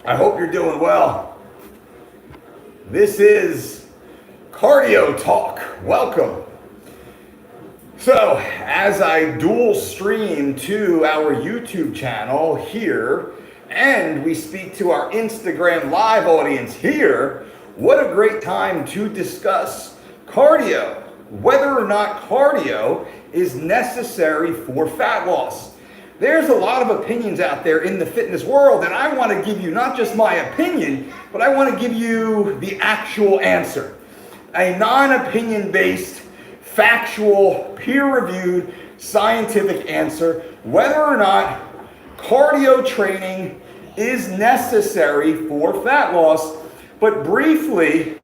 I hope you're doing well. This is Cardio Talk. Welcome. So, as I dual stream to our YouTube channel here, and we speak to our Instagram live audience here, what a great time to discuss cardio, whether or not cardio is necessary for fat loss. There's a lot of opinions out there in the fitness world, and I want to give you not just my opinion, but I want to give you the actual answer. A non-opinion based, factual, peer-reviewed, scientific answer, whether or not cardio training is necessary for fat loss. But briefly,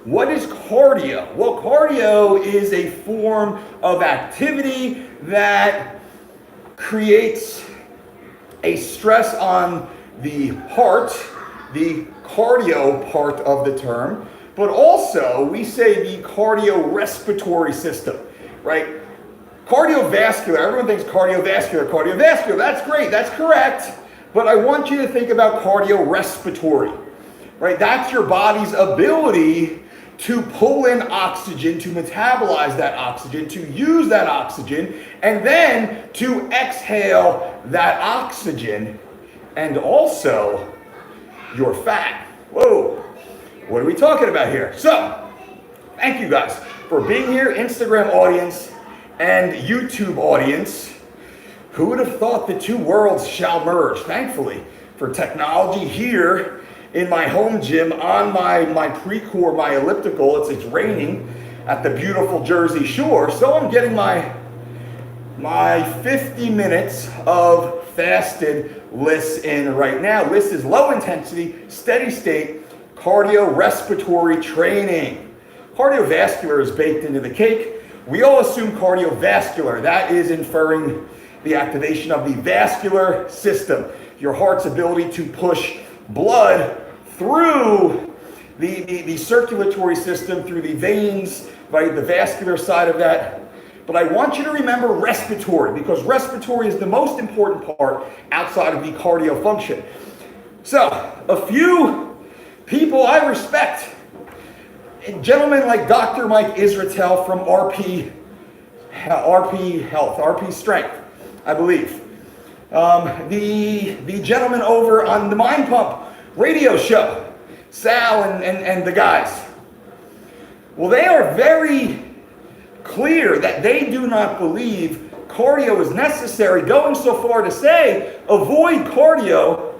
what is cardio? Well, cardio is a form of activity that creates a stress on the heart, the cardio part of the term, but also we say the cardiorespiratory system, right? Cardiovascular, everyone thinks cardiovascular, that's great, that's correct, but I want you to think about cardiorespiratory, right? That's your body's ability to pull in oxygen, to metabolize that oxygen, to use that oxygen, and then to exhale that oxygen, and also your fat. Whoa, what are we talking about here? So, thank you guys for being here, Instagram audience and YouTube audience. Who would have thought the two worlds shall merge? Thankfully, for technology here in my home gym on my pre-core, my elliptical. It's raining at the beautiful Jersey Shore, so I'm getting my 50 minutes of fasted LISS in right now. LISS is low intensity, steady state, cardiorespiratory training. Cardiovascular is baked into the cake. We all assume cardiovascular. That is inferring the activation of the vascular system, your heart's ability to push blood through the circulatory system, through the veins, right, the vascular side of that. But I want you to remember respiratory, because respiratory is the most important part outside of the cardio function. So, a few people I respect, gentlemen like Dr. Mike Israetel from RP Health, RP Strength, I believe. The gentleman over on the Mind Pump radio show, Sal and the guys. Well, they are very clear that they do not believe cardio is necessary, going so far to say avoid cardio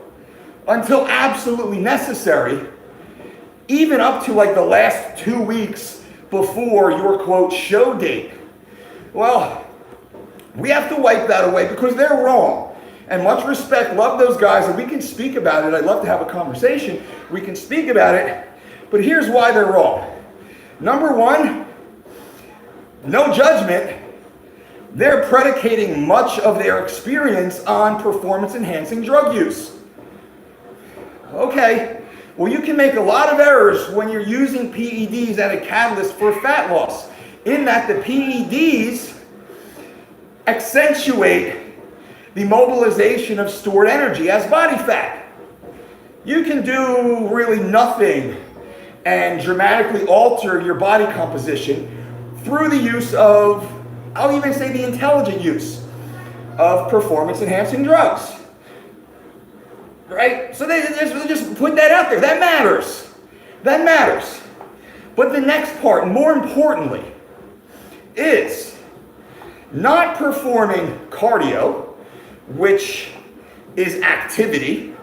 until absolutely necessary, even up to like the last 2 weeks before your quote show date. Well, we have to wipe that away because they're wrong. And much respect, love those guys, and we can speak about it. I'd love to have a conversation. We can speak about it, but here's why they're wrong. Number one, no judgment. They're predicating much of their experience on performance-enhancing drug use. Okay, well, you can make a lot of errors when you're using PEDs as a catalyst for fat loss, in that the PEDs accentuate the mobilization of stored energy as body fat. You can do really nothing and dramatically alter your body composition through the use of, I'll even say the intelligent use of performance-enhancing drugs. Right? So they just put that out there. That matters. That matters. But the next part, more importantly, is not performing cardio, which is activity,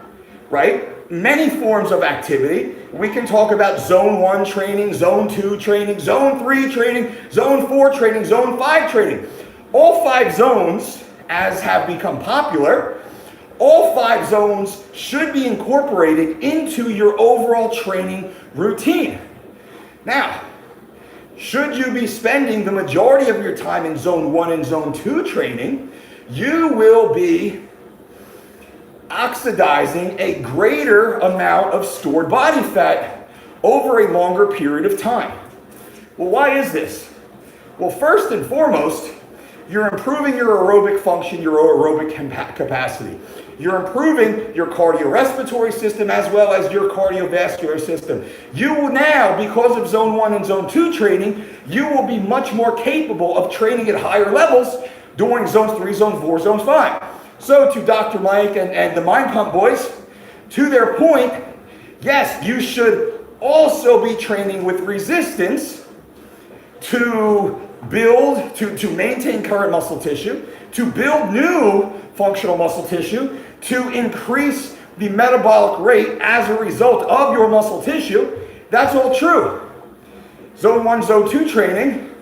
right? Many forms of activity. We can talk about zone 1 training, zone 2 training, zone 3 training, zone 4 training, zone 5 training. All 5 zones, as have become popular, all 5 zones should be incorporated into your overall training routine. Now, should you be spending the majority of your time in zone 1 and zone 2 training, you will be oxidizing a greater amount of stored body fat over a longer period of time. Well, why is this? Well, first and foremost, you're improving your aerobic function, your aerobic capacity. You're improving your cardiorespiratory system as well as your cardiovascular system. You will now, because of zone 1 and zone 2 training, you will be much more capable of training at higher levels during zones 3, zone 4, zones 5. So to Dr. Mike and the Mind Pump boys, to their point, yes, you should also be training with resistance to build, to maintain current muscle tissue, to build new functional muscle tissue, to increase the metabolic rate as a result of your muscle tissue. That's all true. Zone 1, zone 2 training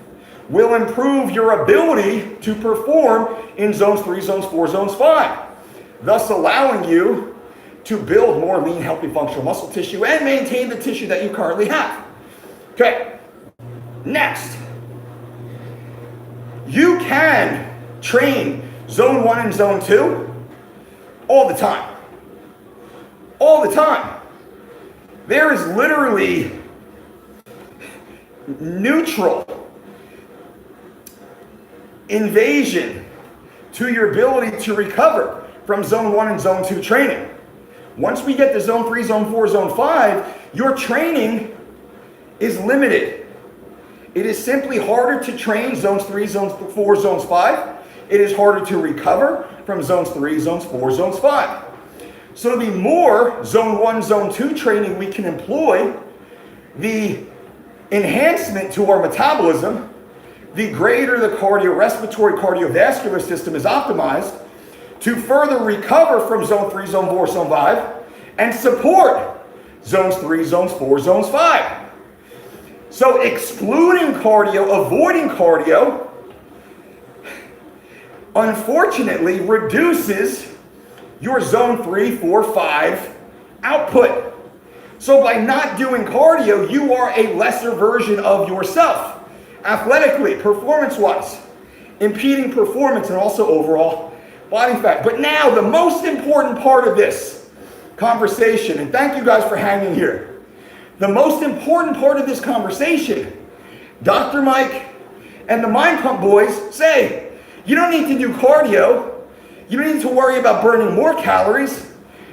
will improve your ability to perform in zones 3, zones 4, zones 5, thus allowing you to build more lean, healthy, functional muscle tissue and maintain the tissue that you currently have. Okay, next. You can train zone 1 and zone 2 all the time. All the time. There is literally neutral invasion to your ability to recover from zone 1 and zone 2 training. Once we get to zone 3, zone 4, zone 5, your training is limited. It is simply harder to train zones 3, zones 4, zones 5. It is harder to recover from zones 3, zones 4, zones 5. So the more zone 1, zone 2 training we can employ, the enhancement to our metabolism, the greater the cardiorespiratory, cardiovascular system is optimized to further recover from zone 3, zone 4, zone 5, and support zones 3, zones 4, zones 5. So excluding cardio, avoiding cardio, unfortunately reduces your zone 3, 4, 5 output. So by not doing cardio, you are a lesser version of yourself, athletically, performance-wise, impeding performance and also overall body fat. But now the most important part of this conversation, and thank you guys for hanging here. The most important part of this conversation, Dr. Mike and the Mind Pump boys say, you don't need to do cardio. You don't need to worry about burning more calories.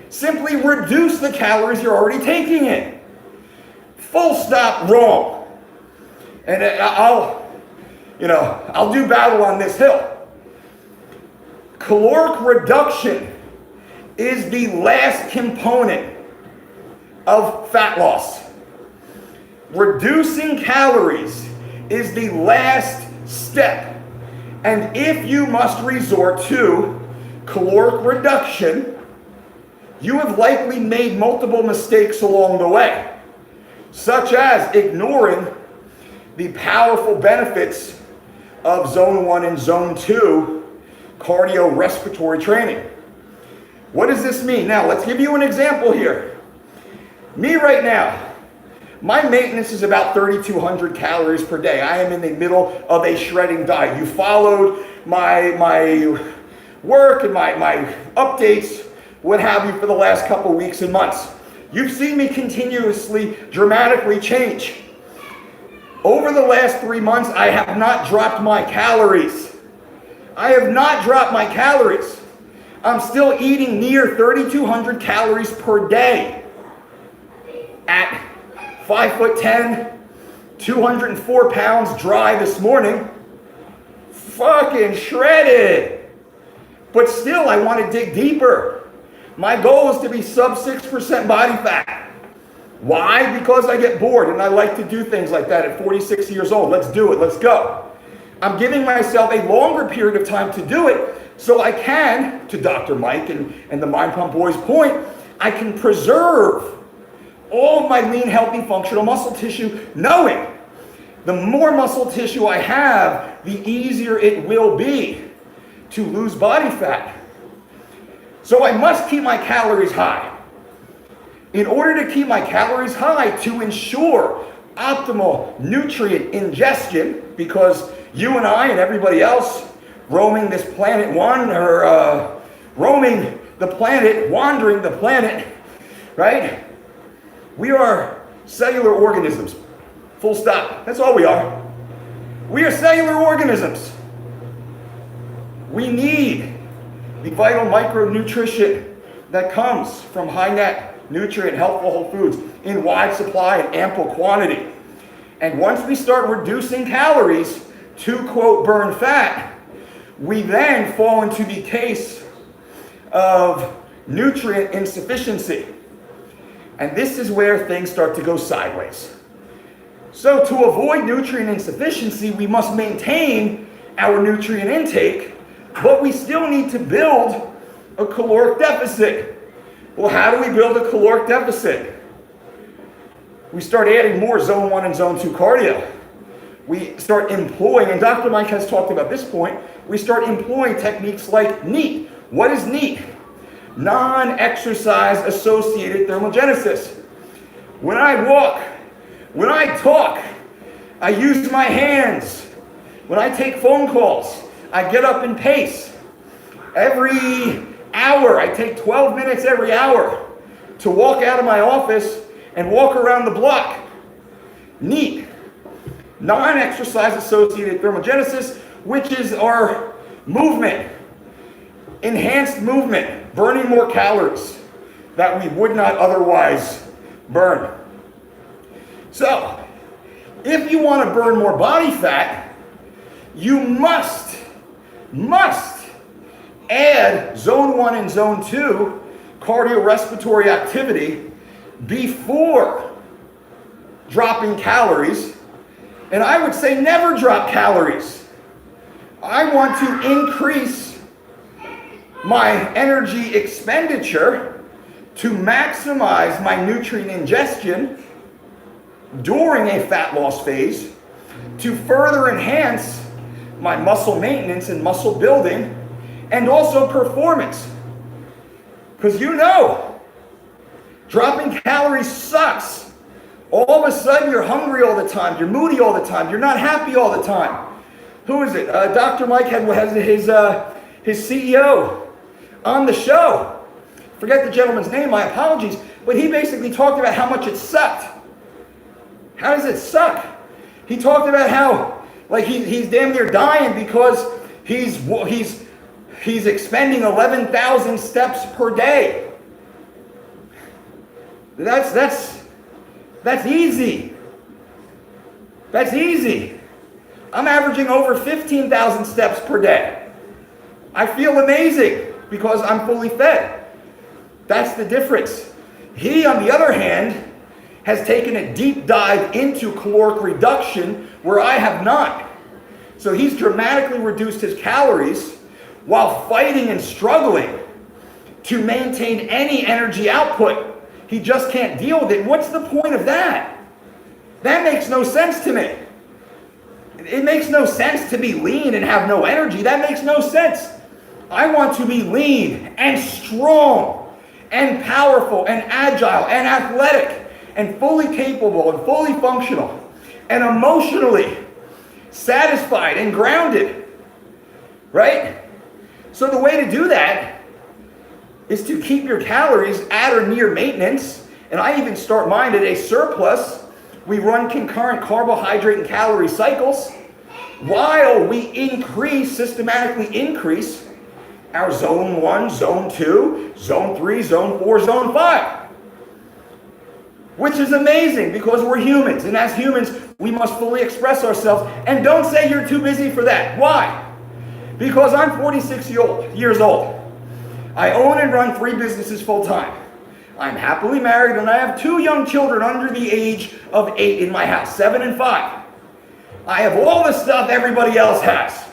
Simply reduce the calories you're already taking in. Full stop, wrong. And I'll do battle on this hill. Caloric reduction is the last component of fat loss. Reducing calories is the last step. And if you must resort to caloric reduction, you have likely made multiple mistakes along the way, such as ignoring the powerful benefits of zone 1 and zone 2 cardiorespiratory training. What does this mean? Now, let's give you an example here. Me right now, my maintenance is about 3,200 calories per day. I am in the middle of a shredding diet. You followed my work and my updates, what have you, for the last couple weeks and months. You've seen me continuously, dramatically change. Over the last 3 months, I have not dropped my calories. I have not dropped my calories. I'm still eating near 3,200 calories per day at 5'10", 204 pounds dry this morning. Fucking shredded. But still, I want to dig deeper. My goal is to be sub 6% body fat. Why? Because I get bored and I like to do things like that at 46 years old. Let's do it. Let's go. I'm giving myself a longer period of time to do it so I can, to Dr. Mike and the Mind Pump Boys' point, I can preserve all of my lean, healthy, functional muscle tissue, knowing the more muscle tissue I have, the easier it will be to lose body fat. So I must keep my calories high. In order to keep my calories high, to ensure optimal nutrient ingestion, because you and I and everybody else roaming this planet, roaming the planet, wandering the planet, right? We are cellular organisms. Full stop. That's all we are. We are cellular organisms. We need the vital micronutrition that comes from high net, nutrient, healthful whole foods in wide supply and ample quantity. And once we start reducing calories to, quote, burn fat, we then fall into the case of nutrient insufficiency. And this is where things start to go sideways. So to avoid nutrient insufficiency, we must maintain our nutrient intake, but we still need to build a caloric deficit. Well, how do we build a caloric deficit? We start adding more zone 1 and zone 2 cardio. We start employing, and Dr. Mike has talked about this point, we start employing techniques like NEAT. What is NEAT? Non-exercise associated thermogenesis. When I walk, when I talk, I use my hands. When I take phone calls, I get up and pace. Every hour, I take 12 minutes every hour to walk out of my office and walk around the block. NEAT. Non-exercise associated thermogenesis, which is our movement. Enhanced movement, burning more calories that we would not otherwise burn. So, if you want to burn more body fat, you must add zone 1 and zone 2 cardiorespiratory activity before dropping calories. And I would say never drop calories. I want to increase my energy expenditure to maximize my nutrient ingestion during a fat loss phase to further enhance my muscle maintenance and muscle building and also performance. Because you know, dropping calories sucks. All of a sudden you're hungry all the time, you're moody all the time, you're not happy all the time. Who is it? Dr. Mike has his CEO on the show. Forget the gentleman's name, my apologies, but he basically talked about how much it sucked. How does it suck? He talked about how like he's damn near dying because he's expending 11,000 steps per day. That's easy. That's easy. I'm averaging over 15,000 steps per day. I feel amazing because I'm fully fed. That's the difference. He, on the other hand, has taken a deep dive into caloric reduction where I have not. So he's dramatically reduced his calories while fighting and struggling to maintain any energy output. He just can't deal with it. What's the point of that? That makes no sense to me. It makes no sense to be lean and have no energy. That makes no sense. I want to be lean and strong and powerful and agile and athletic and fully capable and fully functional and emotionally satisfied and grounded. Right? So the way to do that is to keep your calories at or near maintenance. And I even start mine at a surplus. We run concurrent carbohydrate and calorie cycles while we systematically increase our zone 1, zone 2, zone 3, zone 4, zone 5. Which is amazing because we're humans. And as humans, we must fully express ourselves. And don't say you're too busy for that. Why? Because I'm 46 years old. I own and run 3 businesses full time. I'm happily married and I have 2 young children under the age of 8 in my house, 7 and 5. I have all the stuff everybody else has.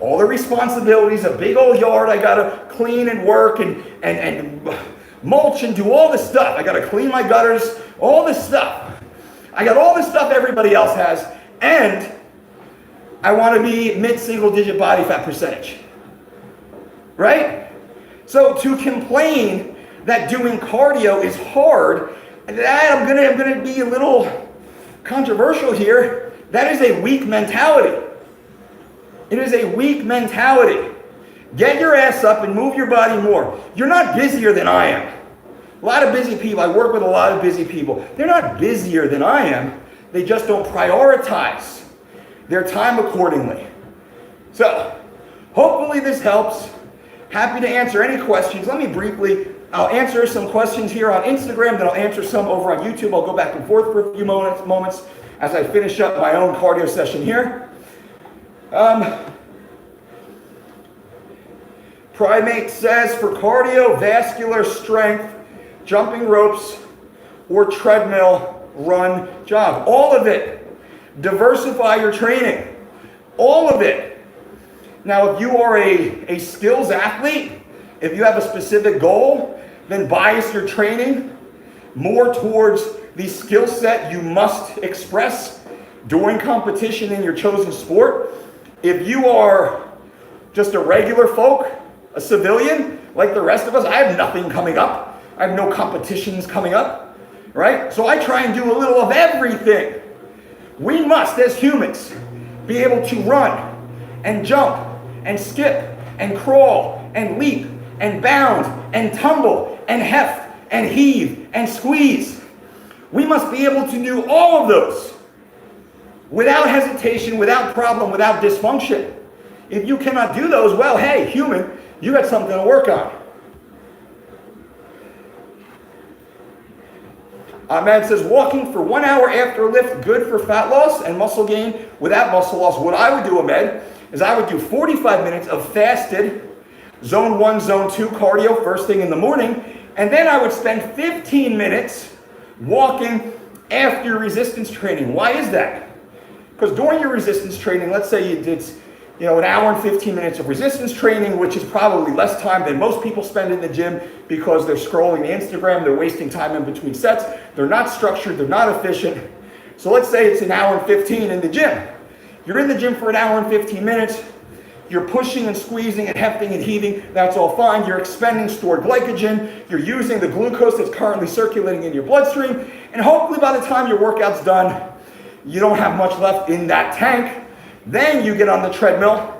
All the responsibilities, a big old yard I gotta clean and work and mulch and do all this stuff. I gotta clean my gutters, all this stuff. I got all this stuff everybody else has, and I wanna be mid-single digit body fat percentage. Right? So to complain that doing cardio is hard, that I'm gonna be a little controversial here. That is a weak mentality. It is a weak mentality. Get your ass up and move your body more. You're not busier than I am. A lot of busy people, I work with a lot of busy people. They're not busier than I am. They just don't prioritize their time accordingly. So, hopefully this helps. Happy to answer any questions. Let me briefly, I'll answer some questions here on Instagram, then I'll answer some over on YouTube. I'll go back and forth for a few moments as I finish up my own cardio session here. Primate says for cardiovascular strength, jumping ropes or treadmill, run, jog. All of it. Diversify your training. All of it. Now, if you are a skills athlete, if you have a specific goal, then bias your training more towards the skill set you must express during competition in your chosen sport. If you are just a regular folk, a civilian, like the rest of us, I have nothing coming up. I have no competitions coming up, right? So I try and do a little of everything. We must, as humans, be able to run and jump and skip and crawl and leap and bound and tumble and heft and heave and squeeze. We must be able to do all of those without hesitation, without problem, without dysfunction. If you cannot do those, well, hey, human, you got something to work on. Ahmed says, walking for 1 hour after a lift, good for fat loss and muscle gain without muscle loss. What I would do, Ahmed, is I would do 45 minutes of fasted zone 1, zone 2 cardio first thing in the morning, and then I would spend 15 minutes walking after your resistance training. Why is that? Because during your resistance training, let's say you did an hour and 15 minutes of resistance training, which is probably less time than most people spend in the gym because they're scrolling the Instagram, they're wasting time in between sets, they're not structured, they're not efficient. So let's say it's an hour and 15 in the gym. You're in the gym for an hour and 15 minutes, you're pushing and squeezing and hefting and heaving, that's all fine. You're expending stored glycogen, you're using the glucose that's currently circulating in your bloodstream, and hopefully by the time your workout's done, you don't have much left in that tank. Then you get on the treadmill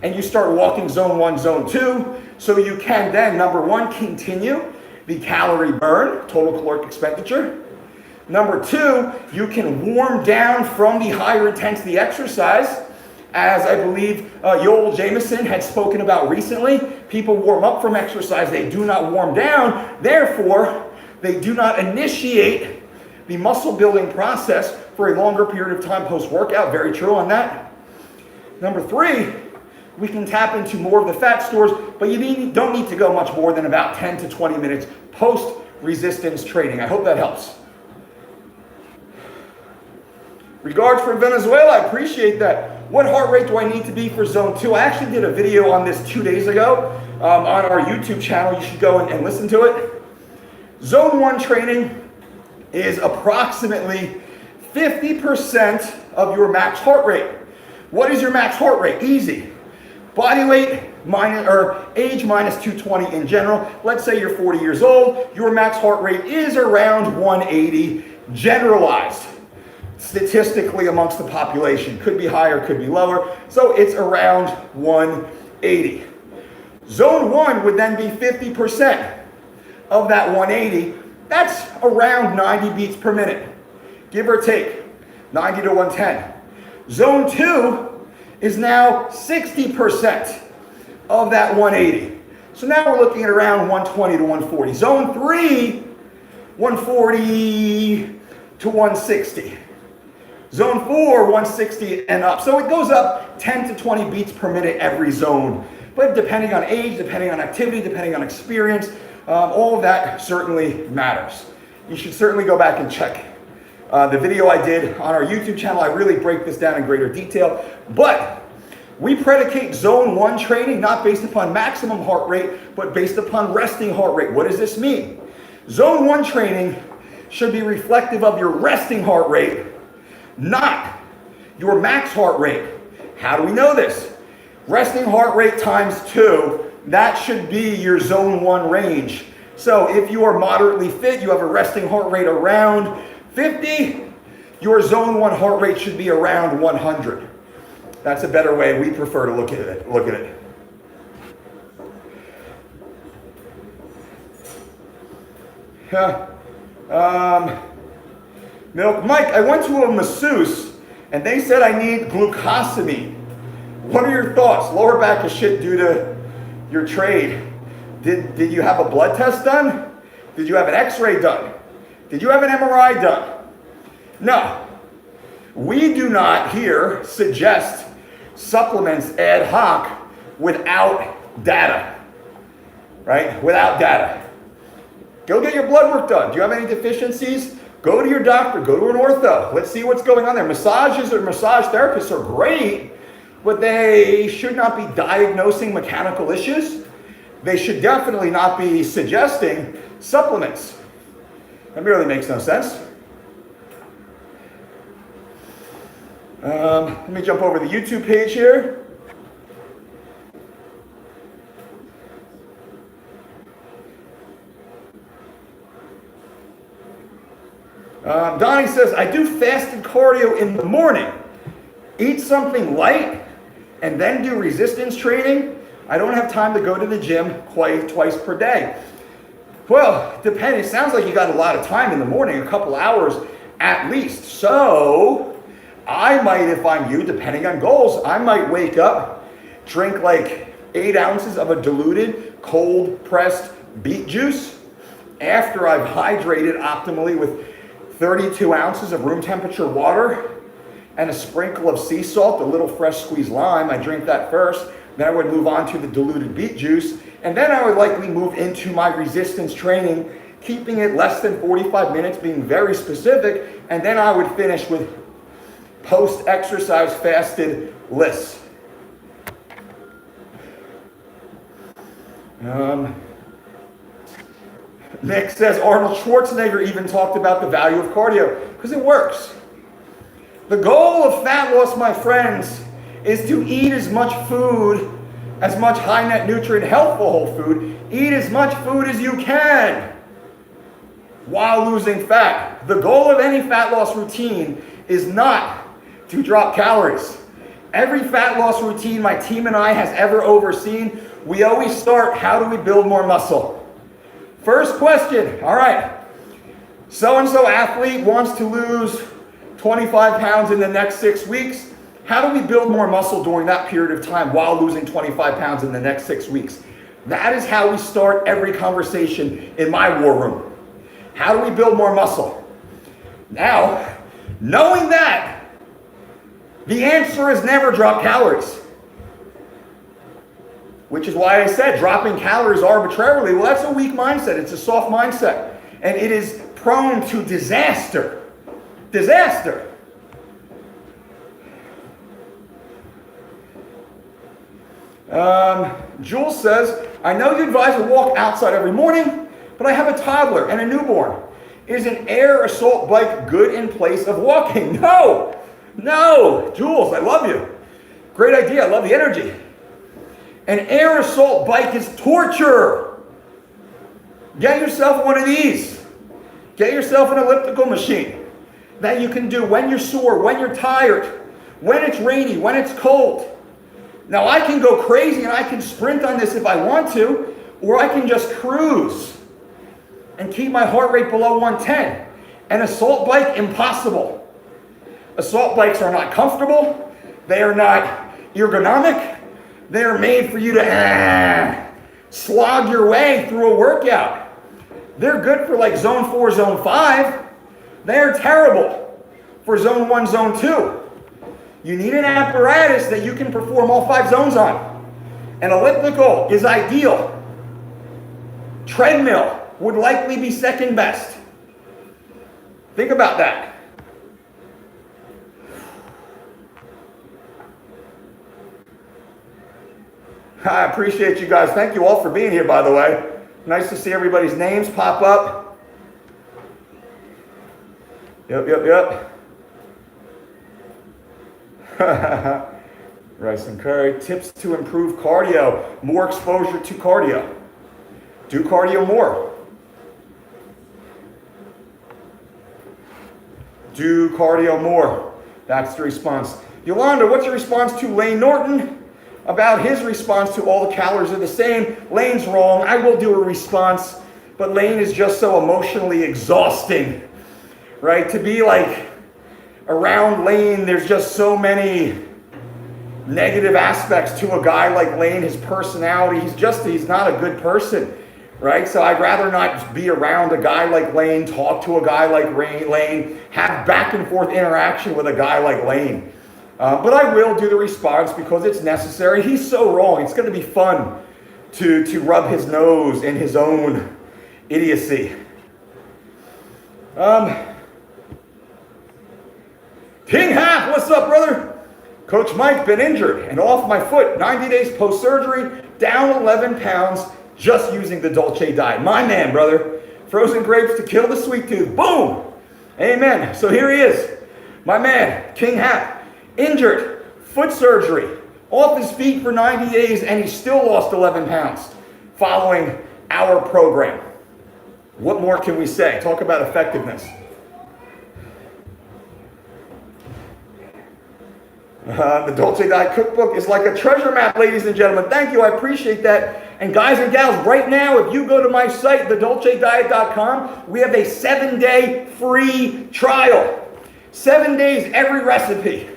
and you start walking zone 1, zone 2, so you can then, number 1, continue the calorie burn, total caloric expenditure. Number 2, you can warm down from the higher intensity exercise, as I believe Yoel Jameson had spoken about recently. People warm up from exercise, they do not warm down, therefore they do not initiate the muscle building process for a longer period of time post-workout. Very true on that. Number 3, we can tap into more of the fat stores, but you don't need to go much more than about 10 to 20 minutes post-resistance training. I hope that helps. Regards from Venezuela, I appreciate that. What heart rate do I need to be for zone 2? I actually did a video on this 2 days ago on our YouTube channel. You should go and listen to it. Zone 1 training is approximately 50% of your max heart rate. What is your max heart rate? Easy. Body weight minus, or age minus 220 in general. Let's say you're 40 years old. Your max heart rate is around 180, generalized statistically amongst the population. Could be higher, could be lower. So it's around 180. Zone 1 would then be 50% of that 180. That's around 90 beats per minute, give or take, 90 to 110. Zone 2 is now 60% of that 180. So now we're looking at around 120 to 140. Zone 3, 140 to 160. Zone 4, 160 and up. So it goes up 10 to 20 beats per minute every zone. But depending on age, depending on activity, depending on experience, all of that certainly matters. You should certainly go back and check the video I did on our YouTube channel. I really break this down in greater detail. But we predicate zone 1 training not based upon maximum heart rate, but based upon resting heart rate. What does this mean? Zone 1 training should be reflective of your resting heart rate, not your max heart rate. How do we know this? Resting heart rate times 2, that should be your zone 1 range. So if you are moderately fit, you have a resting heart rate around 50, your zone 1 heart rate should be around 100. That's a better way we prefer to look at it. Milk Mike, I went to a masseuse and they said I need glucosamine. What are your thoughts? Lower back is shit due to your trade. Did you have a blood test done? Did you have an x-ray done? Did you have an MRI done? No. We do not here suggest supplements ad hoc without data, right? Without data. Go get your blood work done. Do you have any deficiencies? Go to your doctor, go to an ortho. Let's see what's going on there. Massages or massage therapists are great, but they should not be diagnosing mechanical issues. They should definitely not be suggesting supplements. That really makes no sense. Let me jump over the YouTube page here. Donnie says, I do fasted cardio in the morning. Eat something light and then do resistance training. I don't have time to go to the gym twice per day. Well, depending, it sounds like you got a lot of time in the morning, a couple hours at least. So I might, if I'm you, depending on goals, I might wake up, drink like 8 ounces of a diluted, cold pressed beet juice after I've hydrated optimally with 32 ounces of room temperature water and a sprinkle of sea salt, a little fresh squeezed lime. I drink that first. Then I would move on to the diluted beet juice. And then I would likely move into my resistance training, keeping it less than 45 minutes, being very specific. And then I would finish with post-exercise fasted lists. Nick says Arnold Schwarzenegger even talked about the value of cardio because it works. The goal of fat loss, my friends, is to eat as much food, as much high net nutrient healthful whole food, eat as much food as you can while losing fat. The goal of any fat loss routine is not to drop calories. Every fat loss routine my team and I has ever overseen, we always start, how do we build more muscle? First question, all right, so-and-so athlete wants to lose 25 pounds in the next 6 weeks. How do we build more muscle during that period of time while losing 25 pounds in the next 6 weeks? That is how we start every conversation in my war room. How do we build more muscle? Now, knowing that, the answer is never drop calories. Which is why I said dropping calories arbitrarily, well, that's a weak mindset. It's a soft mindset. And it is prone to disaster. Disaster. Jules says, I know you advise a walk outside every morning, but I have a toddler and a newborn. Is an air assault bike good in place of walking? No. No. Jules, I love you. Great idea. I love the energy. An air assault bike is torture. Get yourself one of these. Get yourself an elliptical machine that you can do when you're sore, when you're tired, when it's rainy, when it's cold. Now I can go crazy and I can sprint on this if I want to, or I can just cruise and keep my heart rate below 110. An assault bike, impossible. Assault bikes are not comfortable. They are not ergonomic. They're made for you to slog your way through a workout. They're good for like zone 4, zone 5. They're terrible for zone 1, zone 2. You need an apparatus that you can perform all 5 zones on. An elliptical is ideal. Treadmill would likely be second best. Think about that. I appreciate you guys. Thank you all for being here, by the way. Nice to see everybody's names pop up. Yep. Rice and curry. Tips to improve cardio. More exposure to cardio. Do cardio more. Do cardio more. That's the response. Yolanda, what's your response to Lane Norton? About his response to all the calories are the same. Lane's wrong. I will do a response, but Lane is just so emotionally exhausting, right? To be like around Lane, there's just so many negative aspects to a guy like Lane, his personality. He's not a good person, right? So I'd rather not be around a guy like Lane, talk to a guy like Lane, have back and forth interaction with a guy like Lane. But I will do the response because it's necessary. He's so wrong. It's going to be fun to rub his nose in his own idiocy. King Hap, what's up, brother? Coach Mike, been injured and off my foot. 90 days post-surgery, down 11 pounds, just using the Dolce diet. My man, brother. Frozen grapes to kill the sweet tooth. Boom! Amen. So here he is. My man, King Hap, injured, foot surgery, off his feet for 90 days, and he still lost 11 pounds following our program. What more can we say? Talk about effectiveness. The Dolce Diet Cookbook is like a treasure map, ladies and gentlemen. Thank you. I appreciate that. And guys and gals, right now, if you go to my site, thedolcediet.com, we have a 7-day free trial. 7 days, every recipe.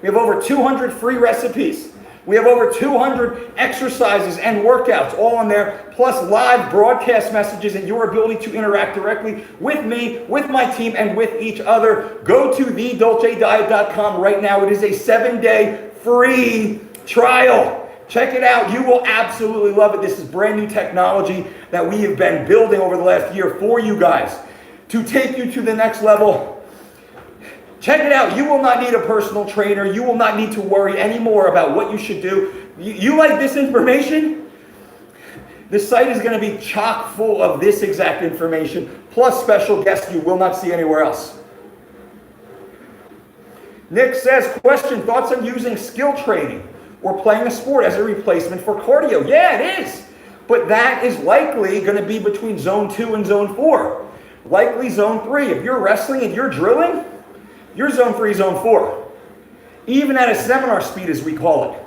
We have over 200 free recipes. We have over 200 exercises and workouts all on there, plus live broadcast messages and your ability to interact directly with me, with my team, and with each other. Go to thedolcediet.com right now. It is a 7-day free trial. Check it out. You will absolutely love it. This is brand new technology that we have been building over the last year for you guys to take you to the next level. Check it out. You will not need a personal trainer. You will not need to worry anymore about what you should do. You like this information? This site is going to be chock full of this exact information, plus special guests you will not see anywhere else. Nick says, question, thoughts on using skill training or playing a sport as a replacement for cardio? Yeah, it is. But that is likely going to be between zone 2 and zone 4. Likely zone 3. If you're wrestling and you're drilling, you're zone 3, zone 4. Even at a seminar speed, as we call it.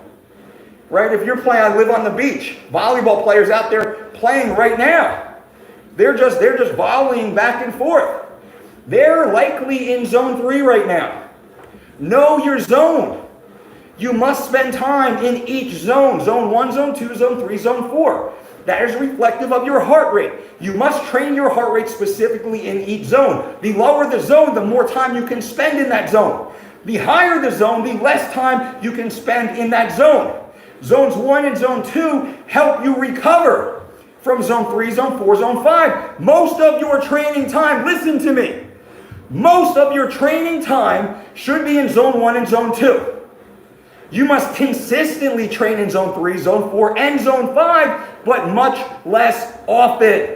Right? If you're playing, I live on the beach. Volleyball players out there playing right now. They're just volleying back and forth. They're likely in zone 3 right now. Know your zone. You must spend time in each zone. Zone 1, zone 2, zone 3, zone 4. That is reflective of your heart rate. You must train your heart rate specifically in each zone. The lower the zone, the more time you can spend in that zone. The higher the zone, the less time you can spend in that zone. Zones 1 and zone 2 help you recover from zone 3, zone 4, zone 5. Most of your training time, listen to me, most of your training time should be in zone 1 and zone 2. You must consistently train in zone 3, zone 4, and zone 5, but much less often.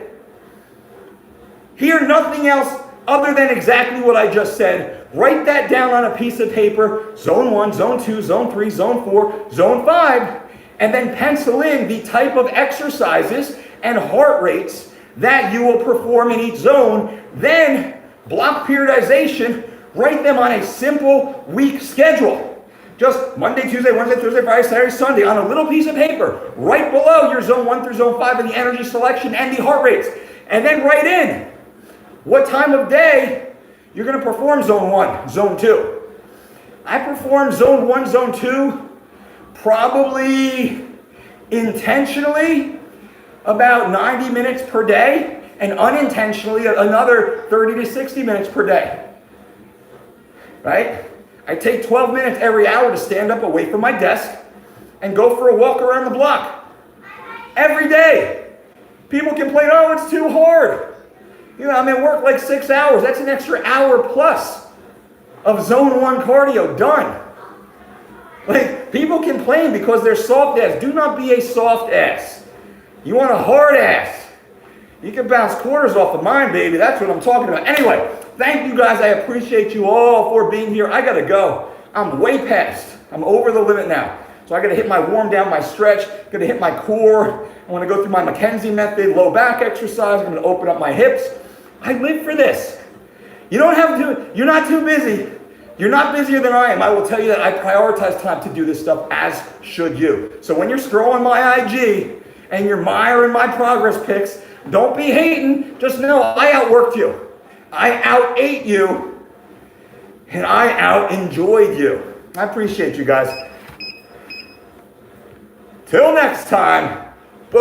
Hear nothing else other than exactly what I just said. Write that down on a piece of paper. Zone 1, zone 2, zone 3, zone 4, zone 5, and then pencil in the type of exercises and heart rates that you will perform in each zone. Then block periodization, write them on a simple week schedule. Just Monday, Tuesday, Wednesday, Thursday, Friday, Saturday, Sunday on a little piece of paper right below your zone 1 through zone 5 and the energy selection and the heart rates. And then write in what time of day you're going to perform zone 1, zone 2. I perform zone 1, zone 2 probably intentionally about 90 minutes per day and unintentionally another 30 to 60 minutes per day. Right? I take 12 minutes every hour to stand up away from my desk and go for a walk around the block. Every day. People complain, oh, it's too hard. You know, I'm at work like 6 hours. That's an extra hour plus of zone 1 cardio done. Like, people complain because they're soft ass. Do not be a soft ass. You want a hard ass. You can bounce quarters off of mine, baby. That's what I'm talking about. Anyway, thank you guys. I appreciate you all for being here. I got to go. I'm way past. I'm over the limit now. So I got to hit my warm down, my stretch. Got to hit my core. I want to go through my McKenzie method, low back exercise. I'm going to open up my hips. I live for this. You don't have to. You're not too busy. You're not busier than I am. I will tell you that I prioritize time to do this stuff, as should you. So when you're scrolling my IG and you're miring my progress pics, don't be hating. Just know I outworked you. I out-ate you. And I out-enjoyed you. I appreciate you guys. Till next time.